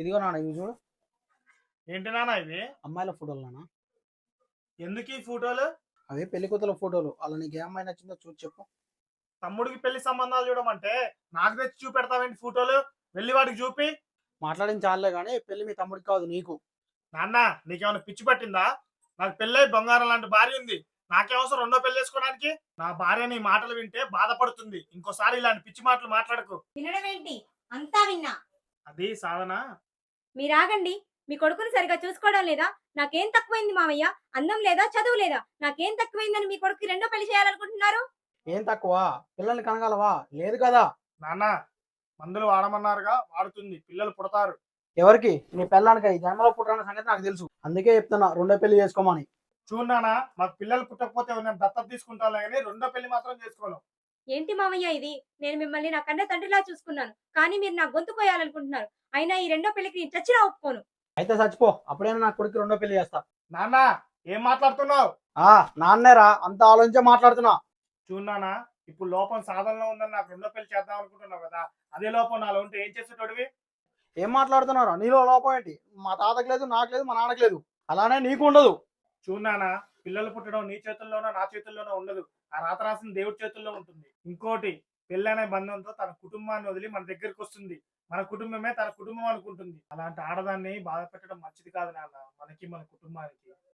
ఇదిగో నాన్న ఇవి చూడు. ఏంటి నాన్న ఇవి? అమ్మాయిల ఫోటోలు నాన్న. ఎందుకు ఈ ఫోటోలు? అవి పెళ్లి కూతుల ఫోటోలు. అలా నీకు ఏ అమ్మాయి నచ్చిందో చూసి చెప్పు. తమ్ముడికి పెళ్లి సంబంధాలు చూడమంటే నాకు తెచ్చి చూపెడతావేంటి ఫోటోలు? వెళ్ళి వాడికి చూపి. మాట్లాడిన చాలే కానీ పెళ్లి మీ తమ్ముడికి కాదు నీకు. నాన్న నీకేమైనా పిచ్చి పట్టిందా? నాకు పెళ్ళై బంగారం లాంటి భార్య ఉంది. నాకేమవసరం రెండో పెళ్లి చేసుకోవడానికి? నా భార్య నీ మాటలు వింటే బాధపడుతుంది. ఇంకోసారి ఇలాంటి పిచ్చి మాటలు మాట్లాడకు. వినడం ఏంటి? అంతా విన్నా. అది సాధన. మీరాగండి. మీ కొడుకుని సరిగా చూసుకోవడం లేదా? నాకేం తక్కువైంది మామయ్య? అందం లేదా, చదువు లేదా? నాకేం తక్కువైందని మీ కొడుకుకి రెండో పెళ్లి చేయాలనుకుంటున్నారు? ఏం తక్కువ? పిల్లల్ని కనగలవా? లేదు కదా. నాన్న మందులు వాడమన్నారుగా, వాడుతుంది. పిల్లలు పుడతారు. ఎవరికి? నీ పిల్లానికి ఈ జన్మలో పుట్టిన సంగతి నాకు తెలుసు. అందుకే చెప్తున్నా రెండో పెళ్లి చేసుకోమని. చూడు నాన్న, మాకు పిల్లలు పుట్టకపోతే నేను దత్తత తీసుకుంటాను కానీ రెండో పెళ్లి మాత్రం చేసుకోను. ఏంటి మామయ్య ఇది? నేను మిమ్మల్ని నా కన్న తండ్రిలా చూసుకున్నాను, కానీ మీరు నా గొంతు కోయాలనుకుంటున్నారు. అయినా ఈ రెండో పెళ్లికి నేను చచ్చినా ఒప్పుకోను. అయితే చచ్చిపో, అప్పుడైనా నా కొడుకు రెండో పెళ్లి చేస్తా. నాన్న ఏం మాట్లాడుతున్నావు? నాన్నేరా, అంత ఆలోచించే మాట్లాడుతున్నా. చూడు నాన్న, ఇప్పుడు లోపం సాధనలో ఉందని నాకు రెండో పెళ్లి చేద్దాం అనుకుంటున్నావు కదా, అదే లోపం నాలో ఉంటే ఏం చేసేటోడివి? ఏం మాట్లాడుతున్నారా? నీలో లోపం ఏంటి? మా తాతకు లేదు, నాకు లేదు, మా నాన్నకు లేదు. అలానే నీకు ఉండదు. చూడు నాన్న, పిల్లలు పుట్టడం నీ చేతుల్లోనో నా చేతుల్లోనో ఉండదు. ఆ రాత రాసిన దేవుడి చేతుల్లో ఉంటుంది. ఇంకోటి, పెళ్ళనే బంధంతో తన కుటుంబాన్ని వదిలి మన దగ్గరికి వస్తుంది. మన కుటుంబమే తన కుటుంబం అనుకుంటుంది. అలాంటి ఆడదాన్ని బాధ పెట్టడం మంచిది కాదు నాన్న, మనకి మన కుటుంబానికి.